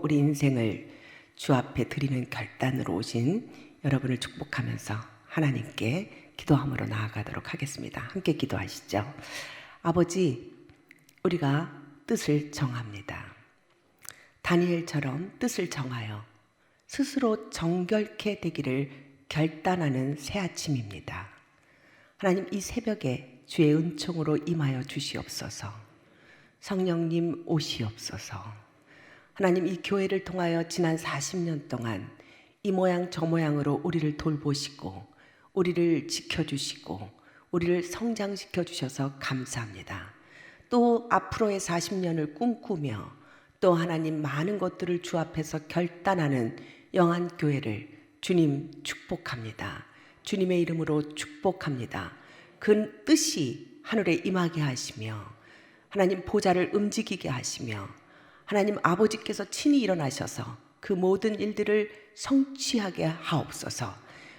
우리 인생을 주 앞에 드리는 결단으로 오신 여러분을 축복하면서 하나님께 기도함으로 나아가도록 하겠습니다. 함께 기도하시죠. 아버지, 우리가 뜻을 정합니다. 다니엘처럼 뜻을 정하여 스스로 정결케 되기를 결단하는 새 아침입니다. 하나님, 이 새벽에 주의 은총으로 임하여 주시옵소서. 성령님 오시옵소서. 하나님, 이 교회를 통하여 지난 40년 동안 이 모양 저 모양으로 우리를 돌보시고 우리를 지켜주시고 우리를 성장시켜 주셔서 감사합니다. 또 앞으로의 40년을 꿈꾸며 또 하나님 많은 것들을 주 앞에서 결단하는 영안 교회를 주님 축복합니다. 주님의 이름으로 축복합니다. 그 뜻이 하늘에 임하게 하시며 하나님 보좌를 움직이게 하시며 하나님 아버지께서 친히 일어나셔서 그 모든 일들을 성취하게 하옵소서.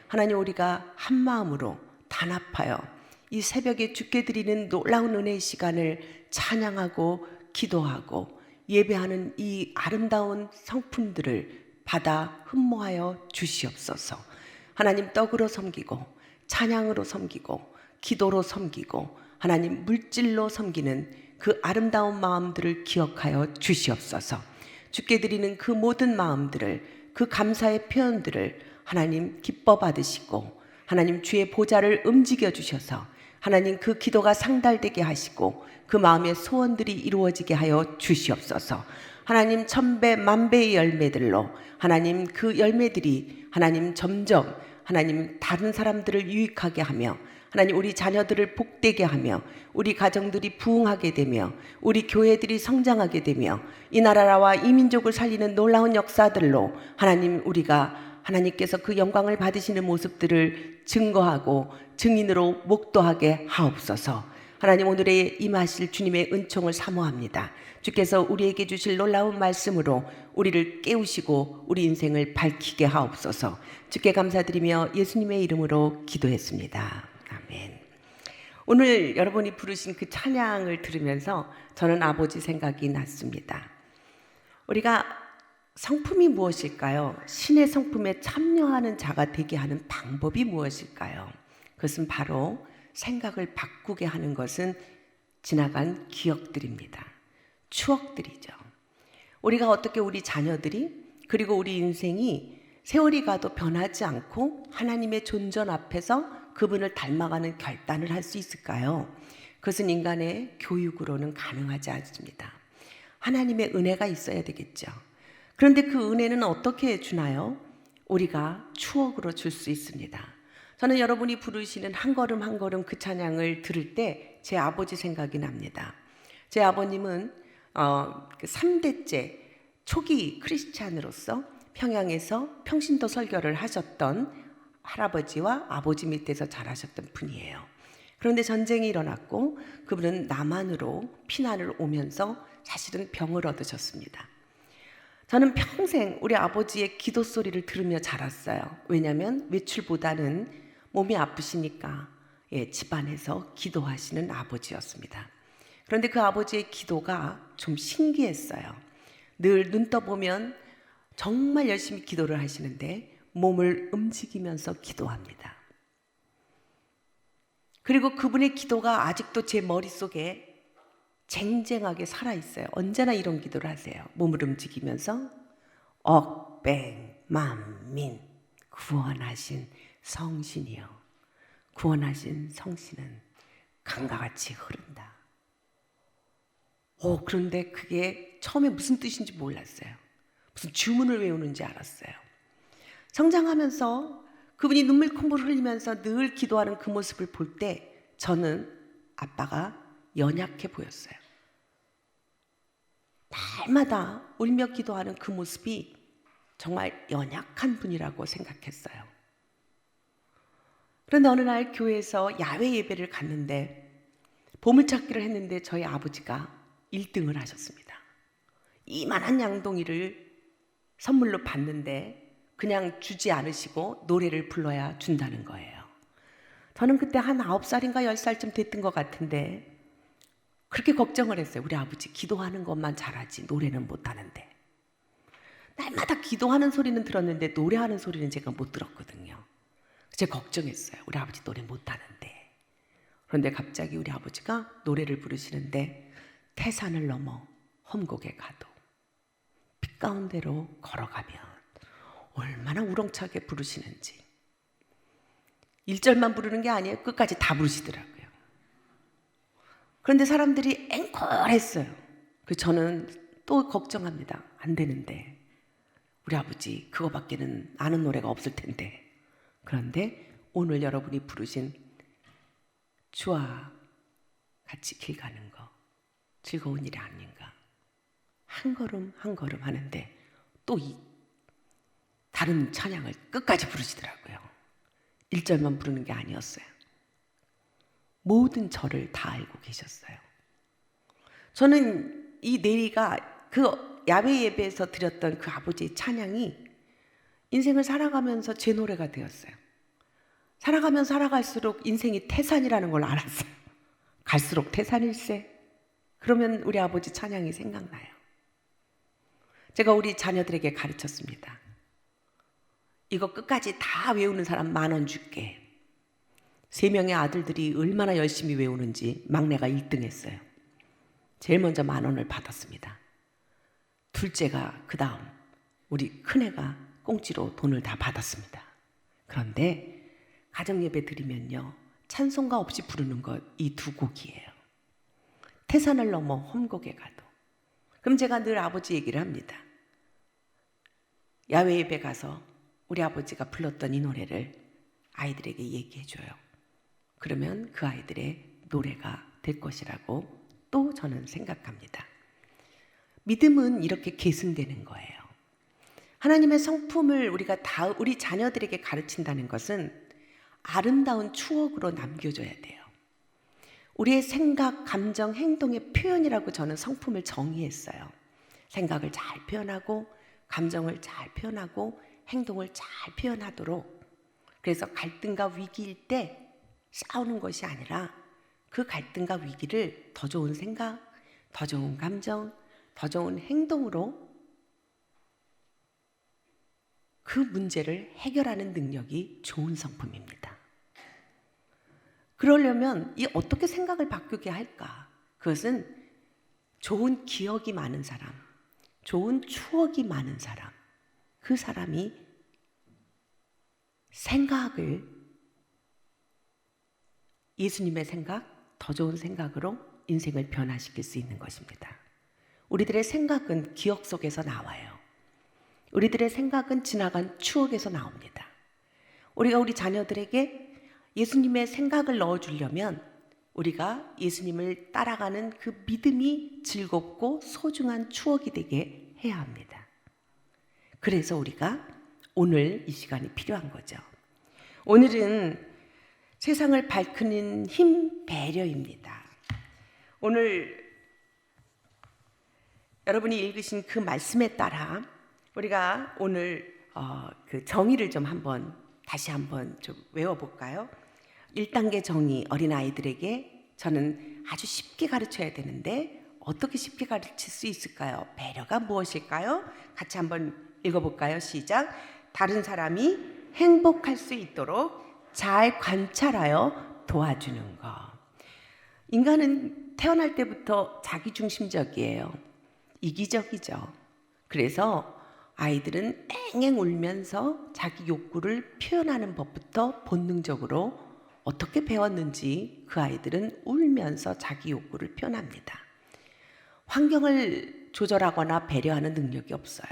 하나님, 우리가 한 마음으로 단합하여 이 새벽에 주께 드리는 놀라운 은혜의 시간을 찬양하고 기도하고 예배하는 이 아름다운 성품들을 받아 흠모하여 주시옵소서. 하나님, 떡으로 섬기고 찬양으로 섬기고 기도로 섬기고 하나님 물질로 섬기는 그 아름다운 마음들을 기억하여 주시옵소서. 주께 드리는 그 모든 마음들을, 그 감사의 표현들을 하나님 기뻐 받으시고 하나님 주의 보좌를 움직여 주셔서 하나님 그 기도가 상달되게 하시고 그 마음의 소원들이 이루어지게 하여 주시옵소서. 하나님 천배 만배의 열매들로 하나님 그 열매들이 하나님 점점 하나님 다른 사람들을 유익하게 하며 하나님 우리 자녀들을 복되게 하며 우리 가정들이 부흥하게 되며 우리 교회들이 성장하게 되며 이 나라와 이 민족을 살리는 놀라운 역사들로 하나님 우리가 하나님께서 그 영광을 받으시는 모습들을 증거하고 증인으로 목도하게 하옵소서. 하나님, 오늘의 임하실 주님의 은총을 사모합니다. 주께서 우리에게 주실 놀라운 말씀으로 우리를 깨우시고 우리 인생을 밝히게 하옵소서. 주께 감사드리며 예수님의 이름으로 기도했습니다. 아멘. 오늘 여러분이 부르신 그 찬양을 들으면서 저는 아버지 생각이 났습니다. 우리가 성품이 무엇일까요? 신의 성품에 참여하는 자가 되게 하는 방법이 무엇일까요? 그것은 바로 생각을 바꾸게 하는 것은 지나간 기억들입니다. 추억들이죠. 우리가 어떻게 우리 자녀들이 그리고 우리 인생이 세월이 가도 변하지 않고 하나님의 존전 앞에서 그분을 닮아가는 결단을 할 수 있을까요? 그것은 인간의 교육으로는 가능하지 않습니다. 하나님의 은혜가 있어야 되겠죠. 그런데 그 은혜는 어떻게 주나요? 우리가 추억으로 줄 수 있습니다. 저는 여러분이 부르시는 한 걸음 한 걸음 그 찬양을 들을 때 제 아버지 생각이 납니다. 제 아버님은 3대째 초기 크리스찬으로서 평양에서 평신도 설교를 하셨던 할아버지와 아버지 밑에서 자라셨던 분이에요. 그런데 전쟁이 일어났고 그분은 남한으로 피난을 오면서 사실은 병을 얻으셨습니다. 저는 평생 우리 아버지의 기도 소리를 들으며 자랐어요. 왜냐하면 외출보다는 몸이 아프시니까 집안에서 기도하시는 아버지였습니다. 그런데 그 아버지의 기도가 좀 신기했어요. 늘 눈 떠보면 정말 열심히 기도를 하시는데 몸을 움직이면서 기도합니다. 그리고 그분의 기도가 아직도 제 머릿속에 쟁쟁하게 살아있어요. 언제나 이런 기도를 하세요. 몸을 움직이면서 억백 만민 구원하신 성신이여, 구원하신 성신은 강과 같이 흐른다. 그런데 그게 처음에 무슨 뜻인지 몰랐어요. 무슨 주문을 외우는지 알았어요. 성장하면서 그분이 눈물 콧물 흘리면서 늘 기도하는 그 모습을 볼 때 저는 아빠가 연약해 보였어요. 날마다 울며 기도하는 그 모습이 정말 연약한 분이라고 생각했어요. 그런데 어느 날 교회에서 야외 예배를 갔는데 보물찾기를 했는데 저희 아버지가 1등을 하셨습니다. 이만한 양동이를 선물로 받는데 그냥 주지 않으시고 노래를 불러야 준다는 거예요. 저는 그때 한 9살인가 10살쯤 됐던 것 같은데 그렇게 걱정을 했어요. 우리 아버지 기도하는 것만 잘하지 노래는 못하는데. 날마다 기도하는 소리는 들었는데 노래하는 소리는 제가 못 들었거든요. 제가 걱정했어요. 우리 아버지 노래 못하는데. 그런데 갑자기 우리 아버지가 노래를 부르시는데 태산을 넘어 험곡에 가도 빛 가운데로 걸어가면 얼마나 우렁차게 부르시는지. 1절만 부르는 게 아니에요. 끝까지 다 부르시더라고요. 그런데 사람들이 앵콜했어요. 그래서 저는 또 걱정합니다. 안 되는데 우리 아버지 그거밖에는 아는 노래가 없을 텐데. 그런데 오늘 여러분이 부르신 주와 같이 길 가는 거 즐거운 일이 아닌가. 한 걸음 한 걸음 하는데 또 이 다른 찬양을 끝까지 부르시더라고요. 1절만 부르는 게 아니었어요. 모든 절을 다 알고 계셨어요. 저는 이 내리가 그 야외 예배에서 드렸던 그 아버지의 찬양이 인생을 살아가면서 제 노래가 되었어요. 살아가면 살아갈수록 인생이 태산이라는 걸 알았어요. 갈수록 태산일세. 그러면 우리 아버지 찬양이 생각나요. 제가 우리 자녀들에게 가르쳤습니다. 이거 끝까지 다 외우는 사람 10,000원 줄게. 3명의 아들들이 얼마나 열심히 외우는지 막내가 1등 했어요. 제일 먼저 10,000원을 받았습니다. 둘째가 그 다음 우리 큰애가 꽁지로 돈을 다 받았습니다. 그런데 가정예배 드리면요, 찬송가 없이 부르는 것 이 2곡이에요. 태산을 넘어 험곡에 가도. 그럼 제가 늘 아버지 얘기를 합니다. 야외 예배 가서 우리 아버지가 불렀던 이 노래를 아이들에게 얘기해줘요. 그러면 그 아이들의 노래가 될 것이라고 또 저는 생각합니다. 믿음은 이렇게 계승되는 거예요. 하나님의 성품을 우리가 다 우리 자녀들에게 가르친다는 것은 아름다운 추억으로 남겨줘야 돼요. 우리의 생각, 감정, 행동의 표현이라고 저는 성품을 정의했어요. 생각을 잘 표현하고 감정을 잘 표현하고 행동을 잘 표현하도록. 그래서 갈등과 위기일 때 싸우는 것이 아니라 그 갈등과 위기를 더 좋은 생각, 더 좋은 감정, 더 좋은 행동으로 그 문제를 해결하는 능력이 좋은 성품입니다. 그러려면 이 어떻게 생각을 바꾸게 할까? 그것은 좋은 기억이 많은 사람, 좋은 추억이 많은 사람, 그 사람이 생각을 예수님의 생각, 더 좋은 생각으로 인생을 변화시킬 수 있는 것입니다. 우리들의 생각은 기억 속에서 나와요. 우리들의 생각은 지나간 추억에서 나옵니다. 우리가 우리 자녀들에게 예수님의 생각을 넣어주려면 우리가 예수님을 따라가는 그 믿음이 즐겁고 소중한 추억이 되게 해야 합니다. 그래서 우리가 오늘 이 시간이 필요한 거죠. 오늘은 세상을 밝히는 힘, 배려입니다. 오늘 여러분이 읽으신 그 말씀에 따라 우리가 오늘 그 정의를 좀 다시 한번 좀 외워볼까요? 1단계 정의, 어린아이들에게 저는 아주 쉽게 가르쳐야 되는데 어떻게 쉽게 가르칠 수 있을까요? 배려가 무엇일까요? 같이 한번 읽어볼까요? 시작. 다른 사람이 행복할 수 있도록 잘 관찰하여 도와주는 것. 인간은 태어날 때부터 자기중심적이에요. 이기적이죠. 그래서 아이들은 앵앵 울면서 자기 욕구를 표현하는 법부터 본능적으로 어떻게 배웠는지 그 아이들은 울면서 자기 욕구를 표현합니다. 환경을 조절하거나 배려하는 능력이 없어요.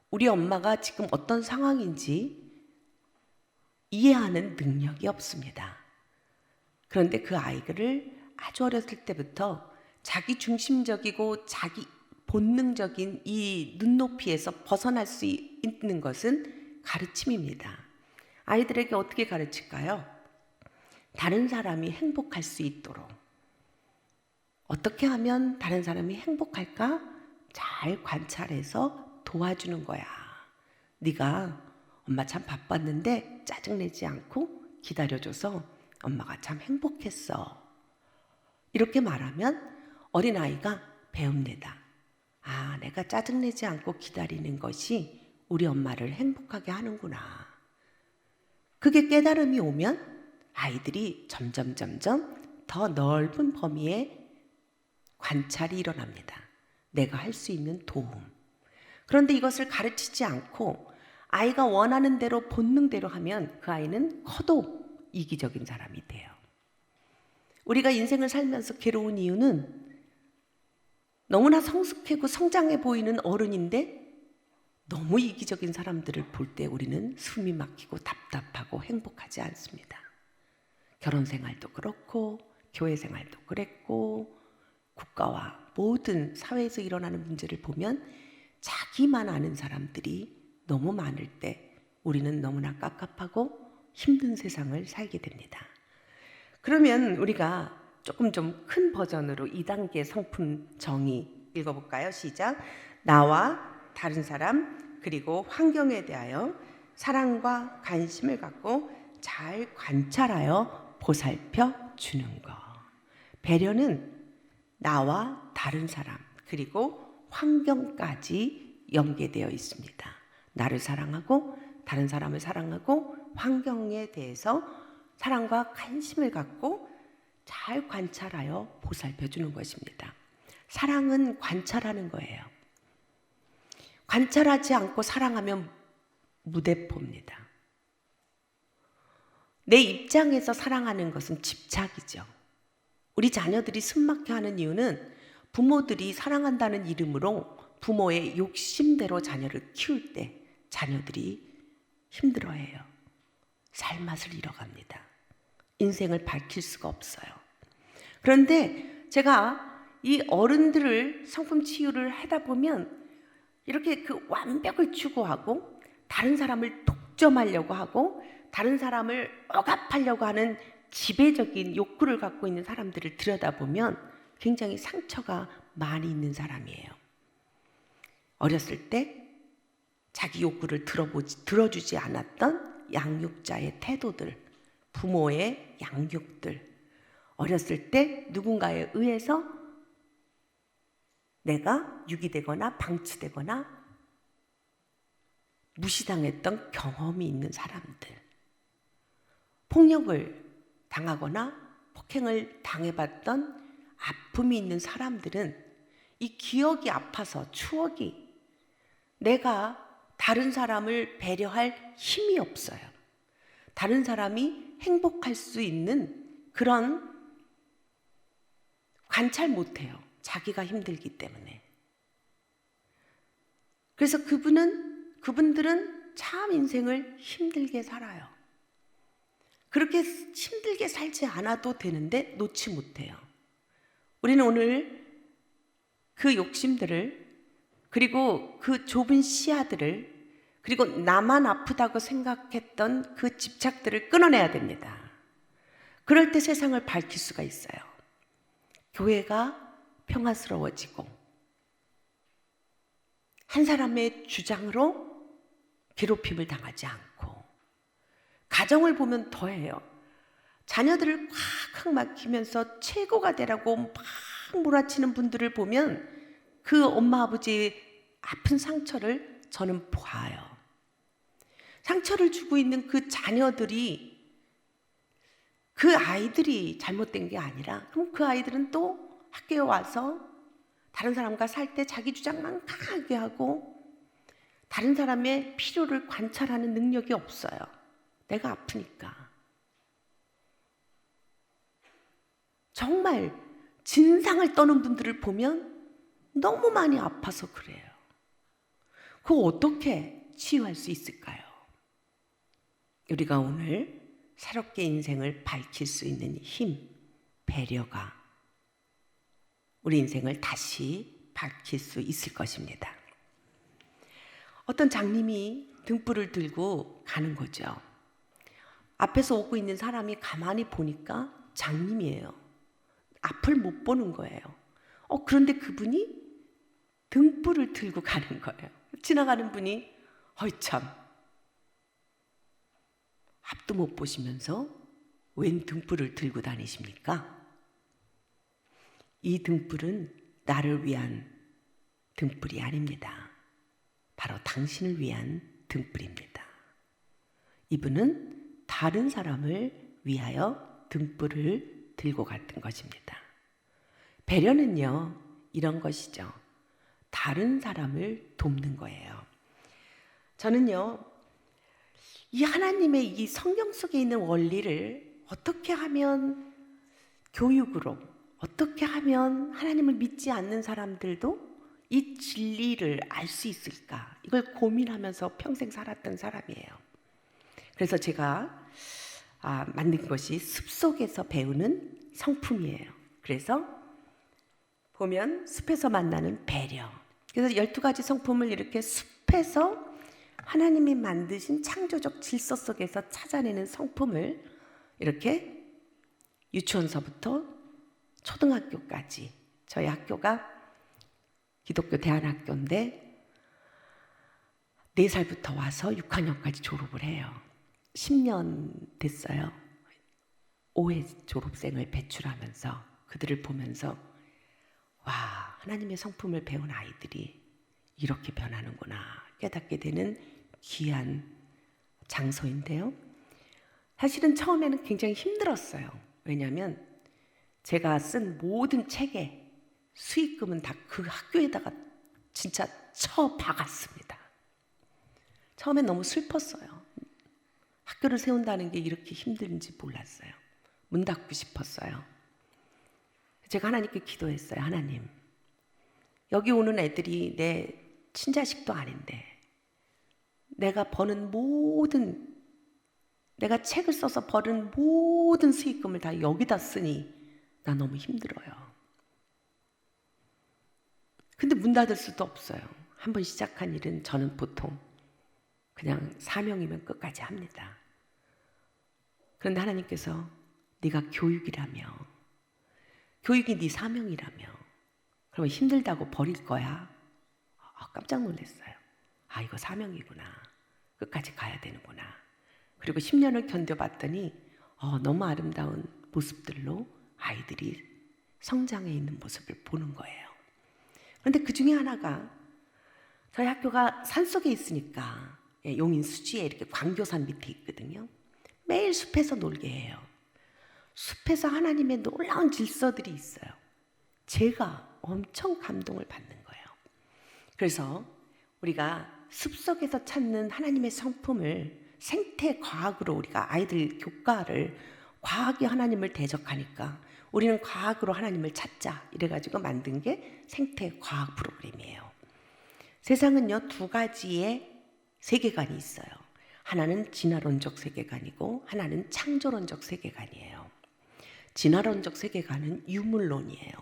우리 엄마가 지금 어떤 상황인지 이해하는 능력이 없습니다. 그런데 그 아이들을 아주 어렸을 때부터 자기 중심적이고 자기 본능적인 이 눈높이에서 벗어날 수 있는 것은 가르침입니다. 아이들에게 어떻게 가르칠까요? 다른 사람이 행복할 수 있도록. 어떻게 하면 다른 사람이 행복할까? 잘 관찰해서 도와주는 거야. 네가 엄마 참 바빴는데 짜증내지 않고 기다려줘서 엄마가 참 행복했어. 이렇게 말하면 어린아이가 배웁니다. 아, 내가 짜증내지 않고 기다리는 것이 우리 엄마를 행복하게 하는구나. 그게 깨달음이 오면 아이들이 점점 더 넓은 범위의 관찰이 일어납니다. 내가 할 수 있는 도움. 그런데 이것을 가르치지 않고 아이가 원하는 대로 본능대로 하면 그 아이는 커도 이기적인 사람이 돼요. 우리가 인생을 살면서 괴로운 이유는 너무나 성숙하고 성장해 보이는 어른인데 너무 이기적인 사람들을 볼 때 우리는 숨이 막히고 답답하고 행복하지 않습니다. 결혼 생활도 그렇고 교회 생활도 그랬고 국가와 모든 사회에서 일어나는 문제를 보면 자기만 아는 사람들이 너무 많을 때 우리는 너무나 깝깝하고 힘든 세상을 살게 됩니다. 그러면 우리가 조금 좀 큰 버전으로 2단계 성품 정의 읽어볼까요? 시작. 나와 다른 사람 그리고 환경에 대하여 사랑과 관심을 갖고 잘 관찰하여 보살펴 주는 것. 배려는 나와 다른 사람 그리고 환경까지 연계되어 있습니다. 나를 사랑하고 다른 사람을 사랑하고 환경에 대해서 사랑과 관심을 갖고 잘 관찰하여 보살펴 주는 것입니다. 사랑은 관찰하는 거예요. 관찰하지 않고 사랑하면 무대포입니다. 내 입장에서 사랑하는 것은 집착이죠. 우리 자녀들이 숨막혀하는 이유는 부모들이 사랑한다는 이름으로 부모의 욕심대로 자녀를 키울 때 자녀들이 힘들어해요. 살맛을 잃어갑니다. 인생을 밝힐 수가 없어요. 그런데 제가 이 어른들을 성품 치유를 하다 보면 이렇게 그 완벽을 추구하고 다른 사람을 독점하려고 하고 다른 사람을 억압하려고 하는 지배적인 욕구를 갖고 있는 사람들을 들여다보면 굉장히 상처가 많이 있는 사람이에요. 어렸을 때 자기 욕구를 들어주지 않았던 양육자의 태도들, 부모의 양육들, 어렸을 때 누군가에 의해서 내가 유기되거나 방치되거나 무시당했던 경험이 있는 사람들, 폭력을 당하거나 폭행을 당해봤던 아픔이 있는 사람들은 이 기억이 아파서 추억이 내가 다른 사람을 배려할 힘이 없어요. 다른 사람이 행복할 수 있는 그런 관찰 못해요. 자기가 힘들기 때문에. 그래서 그분들은 참 인생을 힘들게 살아요. 그렇게 힘들게 살지 않아도 되는데 놓지 못해요. 우리는 오늘 그 욕심들을 그리고 그 좁은 시야들을 그리고 나만 아프다고 생각했던 그 집착들을 끊어내야 됩니다. 그럴 때 세상을 밝힐 수가 있어요. 교회가 평화스러워지고 한 사람의 주장으로 괴롭힘을 당하지 않고 가정을 보면 더해요. 자녀들을 콱콱 막히면서 최고가 되라고 막 몰아치는 분들을 보면 그 엄마 아버지의 아픈 상처를 저는 봐요. 상처를 주고 있는 그 자녀들이 그 아이들이 잘못된 게 아니라 그럼 그 아이들은 또 학교에 와서 다른 사람과 살 때 자기 주장만 강하게 하고 다른 사람의 필요를 관찰하는 능력이 없어요. 내가 아프니까. 정말 진상을 떠는 분들을 보면 너무 많이 아파서 그래요. 그거 어떻게 치유할 수 있을까요? 우리가 오늘 새롭게 인생을 밝힐 수 있는 힘, 배려가 우리 인생을 다시 밝힐 수 있을 것입니다. 어떤 장님이 등불을 들고 가는 거죠. 앞에서 오고 있는 사람이 가만히 보니까 장님이에요. 앞을 못 보는 거예요. 그런데 그분이 등불을 들고 가는 거예요. 지나가는 분이 어이 참 앞도 못 보시면서 웬 등불을 들고 다니십니까? 이 등불은 나를 위한 등불이 아닙니다. 바로 당신을 위한 등불입니다. 이분은 다른 사람을 위하여 등불을 들고 갔던 것입니다. 배려는요, 이런 것이죠. 다른 사람을 돕는 거예요. 저는요, 이 하나님의 이 성경 속에 있는 원리를 어떻게 하면 교육으로, 어떻게 하면 하나님을 믿지 않는 사람들도 이 진리를 알 수 있을까? 이걸 고민하면서 평생 살았던 사람이에요. 그래서 제가 만든 것이 숲속에서 배우는 성품이에요. 그래서 보면 숲에서 만나는 배려. 그래서 12가지 성품을 이렇게 숲에서 하나님이 만드신 창조적 질서 속에서 찾아내는 성품을 이렇게 유치원서부터 초등학교까지, 저희 학교가 기독교 대안학교인데 4살부터 와서 6학년까지 졸업을 해요. 10년 됐어요. 5회 졸업생을 배출하면서 그들을 보면서 와, 하나님의 성품을 배운 아이들이 이렇게 변하는구나 깨닫게 되는 귀한 장소인데요. 사실은 처음에는 굉장히 힘들었어요. 왜냐하면 제가 쓴 모든 책에 수익금은 다 그 학교에다가 진짜 쳐박았습니다. 처음엔 너무 슬펐어요. 학교를 세운다는 게 이렇게 힘든지 몰랐어요. 문 닫고 싶었어요. 제가 하나님께 기도했어요. 하나님, 여기 오는 애들이 내 친자식도 아닌데 내가 책을 써서 버는 모든 수익금을 다 여기다 쓰니 나 너무 힘들어요. 근데 문 닫을 수도 없어요. 한번 시작한 일은 저는 보통 그냥 사명이면 끝까지 합니다. 그런데 하나님께서 네가 교육이 네 사명이라며 그러면 힘들다고 버릴 거야? 깜짝 놀랐어요. 이거 사명이구나. 끝까지 가야 되는구나. 그리고 10년을 견뎌봤더니 너무 아름다운 모습들로 아이들이 성장해 있는 모습을 보는 거예요. 그런데 그 중에 하나가 저희 학교가 산속에 있으니까 용인 수지에 이렇게 광교산 밑에 있거든요. 매일 숲에서 놀게 해요. 숲에서 하나님의 놀라운 질서들이 있어요. 제가 엄청 감동을 받는 거예요. 그래서 우리가 숲속에서 찾는 하나님의 성품을 생태과학으로 우리가 아이들 교과를 과학이 하나님을 대적하니까 우리는 과학으로 하나님을 찾자 이래가지고 만든 게 생태과학 프로그램이에요. 세상은요 2가지의 세계관이 있어요. 하나는 진화론적 세계관이고 하나는 창조론적 세계관이에요. 진화론적 세계관은 유물론이에요.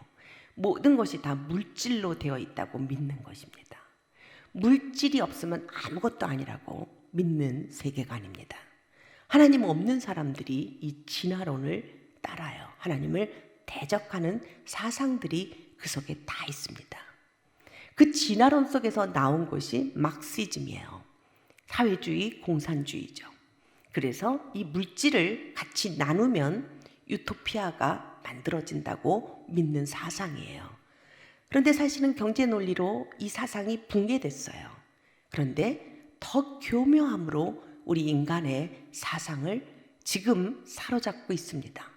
모든 것이 다 물질로 되어 있다고 믿는 것입니다. 물질이 없으면 아무것도 아니라고 믿는 세계관입니다. 하나님 없는 사람들이 이 진화론을 따라요. 하나님을 대적하는 사상들이 그 속에 다 있습니다. 그 진화론 속에서 나온 것이 막시즘이에요. 사회주의, 공산주의죠. 그래서 이 물질을 같이 나누면 유토피아가 만들어진다고 믿는 사상이에요. 그런데 사실은 경제 논리로 이 사상이 붕괴됐어요. 그런데 더 교묘함으로 우리 인간의 사상을 지금 사로잡고 있습니다.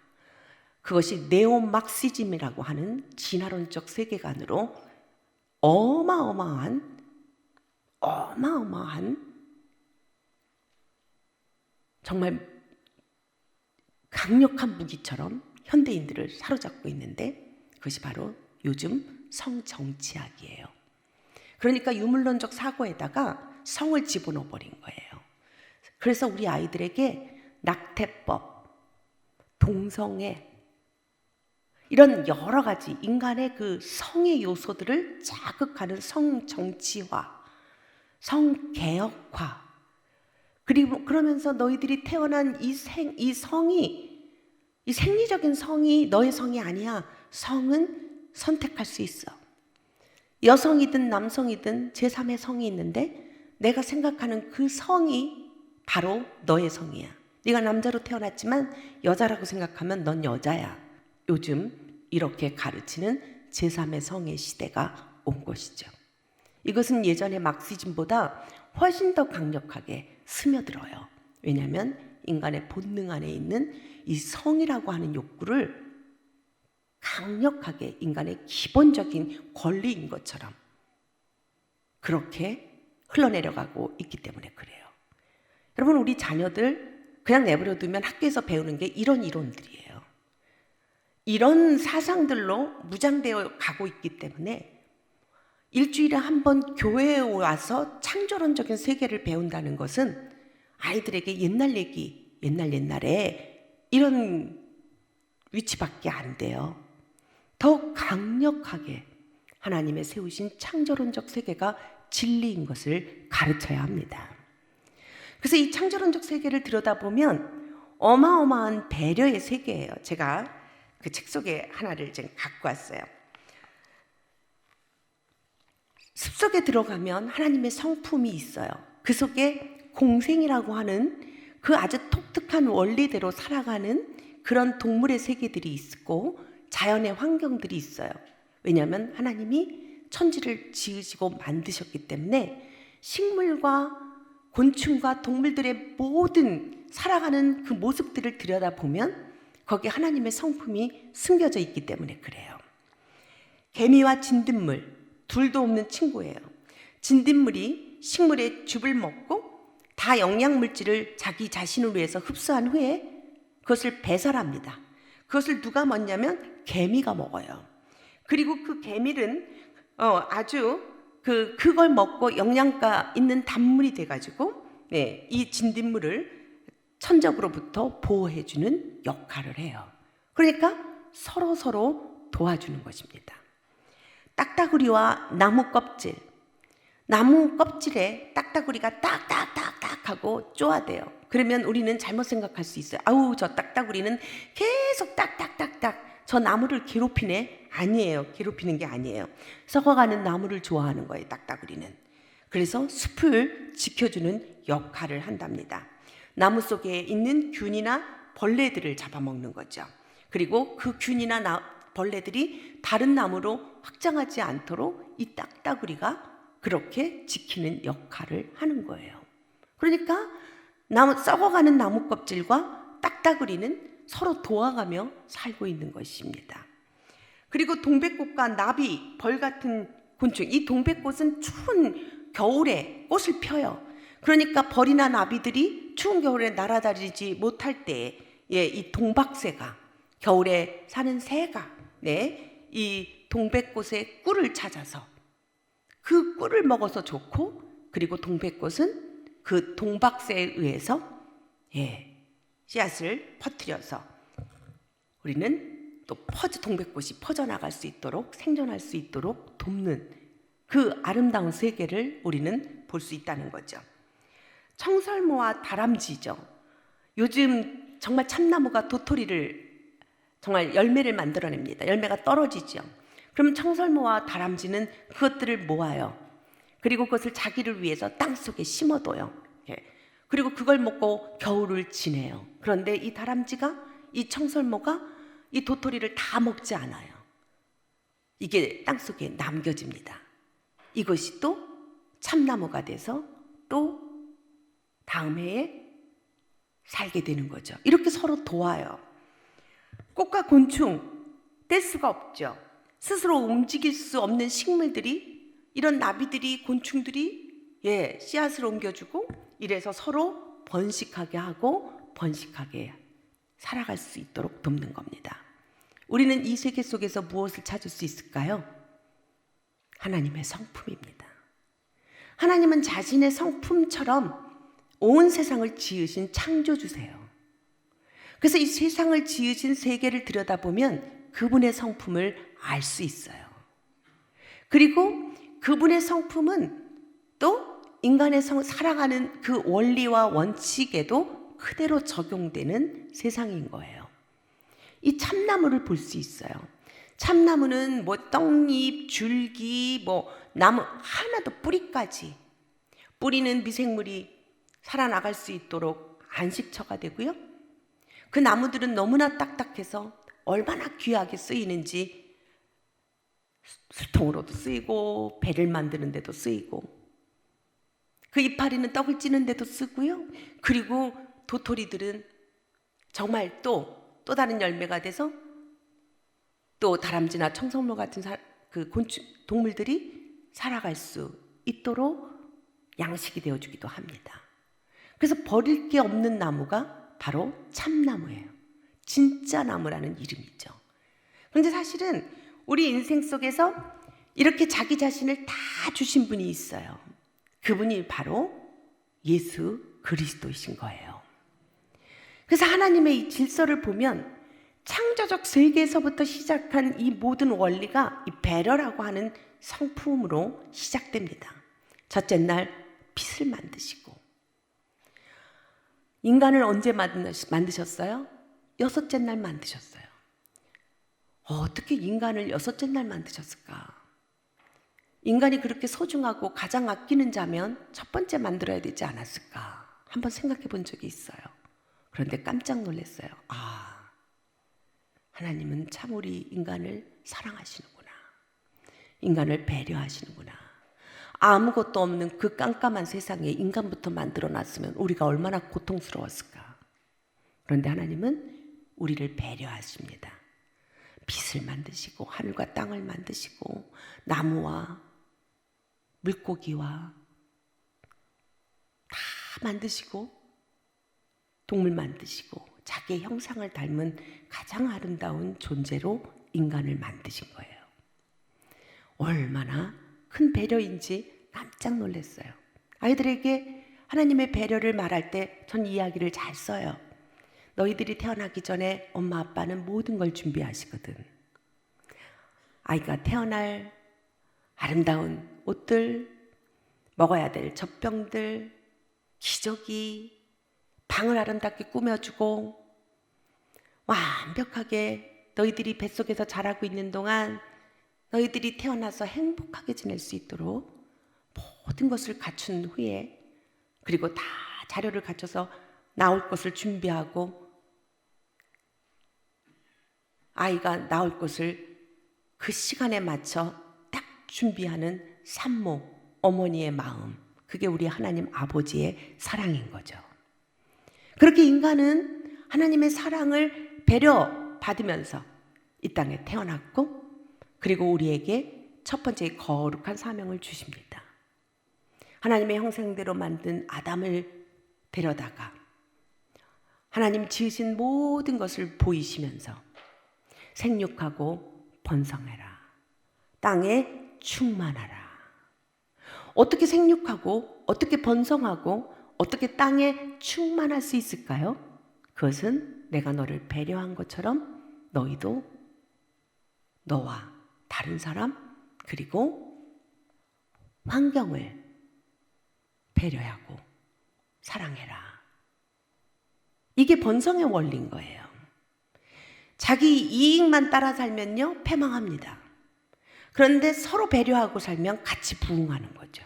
그것이 네오막시즘이라고 하는 진화론적 세계관으로 어마어마한 정말 강력한 무기처럼 현대인들을 사로잡고 있는데 그것이 바로 요즘 성정치학이에요. 그러니까 유물론적 사고에다가 성을 집어넣어 버린 거예요. 그래서 우리 아이들에게 낙태법, 동성애 이런 여러 가지 인간의 그 성의 요소들을 자극하는 성정치화, 성개혁화 그리고 그러면서 너희들이 태어난 이 생리적인 성이 너의 성이 아니야. 성은 선택할 수 있어. 여성이든 남성이든 제3의 성이 있는데 내가 생각하는 그 성이 바로 너의 성이야. 네가 남자로 태어났지만 여자라고 생각하면 넌 여자야. 요즘 이렇게 가르치는 제3의 성의 시대가 온 것이죠. 이것은 예전의 막시즘보다 훨씬 더 강력하게 스며들어요. 왜냐하면 인간의 본능 안에 있는 이 성이라고 하는 욕구를 강력하게 인간의 기본적인 권리인 것처럼 그렇게 흘러내려가고 있기 때문에 그래요. 여러분, 우리 자녀들 그냥 내버려 두면 학교에서 배우는 게 이런 이론들이에요. 이런 사상들로 무장되어 가고 있기 때문에 일주일에 한 번 교회에 와서 창조론적인 세계를 배운다는 것은 아이들에게 옛날 얘기, 옛날에 이런 위치밖에 안 돼요. 더 강력하게 하나님의 세우신 창조론적 세계가 진리인 것을 가르쳐야 합니다. 그래서 이 창조론적 세계를 들여다보면 어마어마한 배려의 세계예요. 제가 그 책 속에 하나를 지금 갖고 왔어요. 숲속에 들어가면 하나님의 성품이 있어요. 그 속에 공생이라고 하는 그 아주 독특한 원리대로 살아가는 그런 동물의 세계들이 있고 자연의 환경들이 있어요. 왜냐하면 하나님이 천지를 지으시고 만드셨기 때문에 식물과 곤충과 동물들의 모든 살아가는 그 모습들을 들여다보면 거기에 하나님의 성품이 숨겨져 있기 때문에 그래요. 개미와 진딧물, 둘도 없는 친구예요. 진딧물이 식물의 즙을 먹고 다 영양물질을 자기 자신을 위해서 흡수한 후에 그것을 배설합니다. 그것을 누가 먹냐면 개미가 먹어요. 그리고 그 개미는 아주 그걸 먹고 영양가 있는 단물이 돼가지고 이 진딧물을 천적으로부터 보호해주는 역할을 해요. 그러니까 서로 도와주는 것입니다. 딱따구리와 나무 껍질에 딱따구리가 딱딱딱딱 하고 쪼아대요. 그러면 우리는 잘못 생각할 수 있어요. 아우, 저 딱따구리는 계속 딱딱딱딱 저 나무를 괴롭히네. 아니에요. 괴롭히는 게 아니에요. 썩어가는 나무를 좋아하는 거예요, 딱따구리는. 그래서 숲을 지켜주는 역할을 한답니다. 나무 속에 있는 균이나 벌레들을 잡아먹는 거죠. 그리고 그 균이나 벌레들이 다른 나무로 확장하지 않도록 이 딱따구리가 그렇게 지키는 역할을 하는 거예요. 그러니까 썩어가는 나무 껍질과 딱따구리는 서로 도와가며 살고 있는 것입니다. 그리고 동백꽃과 나비, 벌 같은 곤충, 이 동백꽃은 추운 겨울에 꽃을 펴요. 그러니까 벌이나 나비들이 추운 겨울에 날아다니지 못할 때에 이 동박새가, 겨울에 사는 새가 이 동백꽃의 꿀을 찾아서 그 꿀을 먹어서 좋고, 그리고 동백꽃은 그 동박새에 의해서 씨앗을 퍼뜨려서 우리는 또 동백꽃이 퍼져나갈 수 있도록, 생존할 수 있도록 돕는 그 아름다운 세계를 우리는 볼 수 있다는 거죠. 청설모와 다람쥐죠. 요즘 정말 참나무가 도토리를 정말 열매를 만들어냅니다. 열매가 떨어지죠. 그럼 청설모와 다람쥐는 그것들을 모아요. 그리고 그것을 자기를 위해서 땅속에 심어둬요. 그리고 그걸 먹고 겨울을 지내요. 그런데 이 다람쥐가, 이 청설모가 이 도토리를 다 먹지 않아요. 이게 땅속에 남겨집니다. 이것이 또 참나무가 돼서 또 다음 해에 살게 되는 거죠. 이렇게 서로 도와요. 꽃과 곤충 뗄 수가 없죠. 스스로 움직일 수 없는 식물들이, 이런 나비들이, 곤충들이 씨앗을 옮겨주고 이래서 서로 번식하게 하고 번식하게 살아갈 수 있도록 돕는 겁니다. 우리는 이 세계 속에서 무엇을 찾을 수 있을까요? 하나님의 성품입니다. 하나님은 자신의 성품처럼 온 세상을 지으신 창조주세요. 그래서 이 세상을 지으신 세계를 들여다보면 그분의 성품을 알 수 있어요. 그리고 그분의 성품은 또 인간의 살아가는 그 원리와 원칙에도 그대로 적용되는 세상인 거예요. 이 참나무를 볼 수 있어요. 참나무는 떡잎, 줄기, 나무 하나도 뿌리까지, 뿌리는 미생물이 살아나갈 수 있도록 안식처가 되고요. 그 나무들은 너무나 딱딱해서 얼마나 귀하게 쓰이는지 술통으로도 쓰이고 배를 만드는 데도 쓰이고 그 이파리는 떡을 찌는 데도 쓰고요. 그리고 도토리들은 정말 또 다른 열매가 돼서 또 다람쥐나 청설모 같은 그 곤충 동물들이 살아갈 수 있도록 양식이 되어주기도 합니다. 그래서 버릴 게 없는 나무가 바로 참나무예요. 진짜 나무라는 이름이죠. 그런데 사실은 우리 인생 속에서 이렇게 자기 자신을 다 주신 분이 있어요. 그분이 바로 예수 그리스도이신 거예요. 그래서 하나님의 이 질서를 보면 창조적 세계에서부터 시작한 이 모든 원리가 이 배려라고 하는 성품으로 시작됩니다. 첫째 날 빛을 만드시고, 인간을 언제 만드셨어요? 여섯째 날 만드셨어요. 어떻게 인간을 여섯째 날 만드셨을까? 인간이 그렇게 소중하고 가장 아끼는 자면 첫 번째 만들어야 되지 않았을까? 한번 생각해 본 적이 있어요. 그런데 깜짝 놀랐어요. 하나님은 참 우리 인간을 사랑하시는구나. 인간을 배려하시는구나. 아무것도 없는 그 깜깜한 세상에 인간부터 만들어 놨으면 우리가 얼마나 고통스러웠을까. 그런데 하나님은 우리를 배려하십니다. 빛을 만드시고 하늘과 땅을 만드시고 나무와 물고기와 다 만드시고 동물 만드시고 자기의 형상을 닮은 가장 아름다운 존재로 인간을 만드신 거예요. 얼마나 큰 배려인지 깜짝 놀랐어요. 아이들에게 하나님의 배려를 말할 때 전 이야기를 잘 써요. 너희들이 태어나기 전에 엄마 아빠는 모든 걸 준비하시거든. 아이가 태어날 아름다운 옷들, 먹어야 될 젖병들, 기저귀, 방을 아름답게 꾸며주고 완벽하게 너희들이 뱃속에서 자라고 있는 동안 너희들이 태어나서 행복하게 지낼 수 있도록 모든 것을 갖춘 후에, 그리고 다 자료를 갖춰서 나올 것을 준비하고 아이가 나올 것을 그 시간에 맞춰 딱 준비하는 산모, 어머니의 마음, 그게 우리 하나님 아버지의 사랑인 거죠. 그렇게 인간은 하나님의 사랑을 배려받으면서 이 땅에 태어났고, 그리고 우리에게 첫 번째 거룩한 사명을 주십니다. 하나님의 형상대로 만든 아담을 데려다가 하나님 지으신 모든 것을 보이시면서 생육하고 번성해라, 땅에 충만하라. 어떻게 생육하고 어떻게 번성하고 어떻게 땅에 충만할 수 있을까요? 그것은 내가 너를 배려한 것처럼 너희도 너와 다른 사람 그리고 환경을 배려하고 사랑해라. 이게 번성의 원리인 거예요. 자기 이익만 따라 살면요, 패망합니다. 그런데 서로 배려하고 살면 같이 부흥하는 거죠.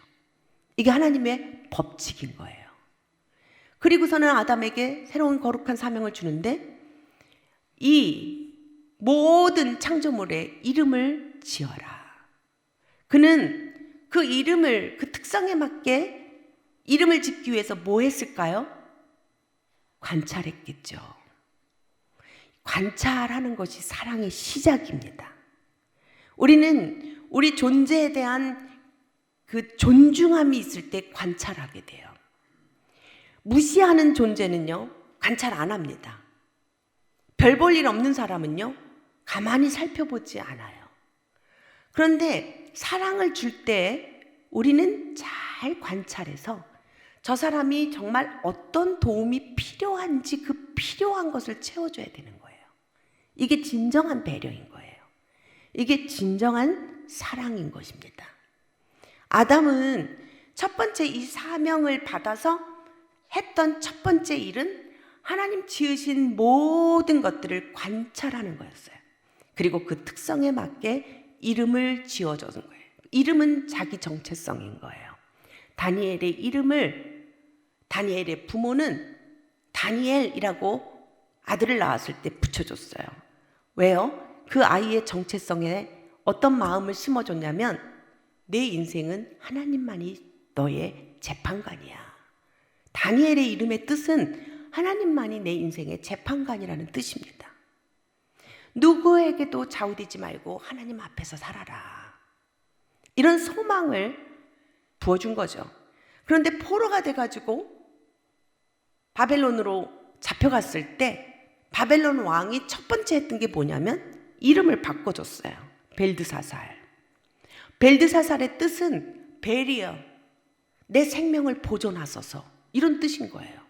이게 하나님의 법칙인 거예요. 그리고서는 아담에게 새로운 거룩한 사명을 주는데, 이 모든 창조물에 이름을 지어라. 그는 그 이름을, 그 특성에 맞게 이름을 짓기 위해서 뭐 했을까요? 관찰했겠죠. 관찰하는 것이 사랑의 시작입니다. 우리는 우리 존재에 대한 그 존중함이 있을 때 관찰하게 돼요. 무시하는 존재는요, 관찰 안 합니다. 별 볼 일 없는 사람은요, 가만히 살펴보지 않아요. 그런데 사랑을 줄 때 우리는 잘 관찰해서 저 사람이 정말 어떤 도움이 필요한지 그 필요한 것을 채워줘야 되는 거예요. 이게 진정한 배려인 거예요. 이게 진정한 사랑인 것입니다. 아담은 첫 번째 이 사명을 받아서 했던 첫 번째 일은 하나님 지으신 모든 것들을 관찰하는 거였어요. 그리고 그 특성에 맞게 이름을 지어주는 거예요. 이름은 자기 정체성인 거예요. 다니엘의 부모는 다니엘이라고 아들을 낳았을 때 붙여줬어요. 왜요? 그 아이의 정체성에 어떤 마음을 심어줬냐면 내 인생은 하나님만이 너의 재판관이야. 다니엘의 이름의 뜻은 하나님만이 내 인생의 재판관이라는 뜻입니다. 누구에게도 좌우되지 말고 하나님 앞에서 살아라. 이런 소망을 부어준 거죠. 그런데 포로가 돼가지고 바벨론으로 잡혀갔을 때 바벨론 왕이 첫 번째 했던 게 뭐냐면 이름을 바꿔줬어요. 벨드사살. 벨드사살의 뜻은 베리어, 내 생명을 보존하소서, 이런 뜻인 거예요.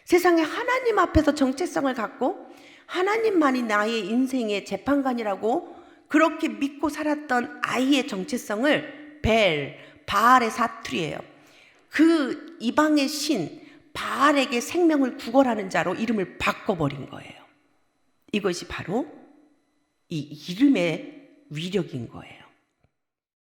세상에 하나님 앞에서 정체성을 갖고 하나님만이 나의 인생의 재판관이라고 그렇게 믿고 살았던 아이의 정체성을 바알의 사투리예요. 그 이방의 신 바알에게 생명을 구걸하는 자로 이름을 바꿔버린 거예요. 이것이 바로 이 이름의 위력인 거예요.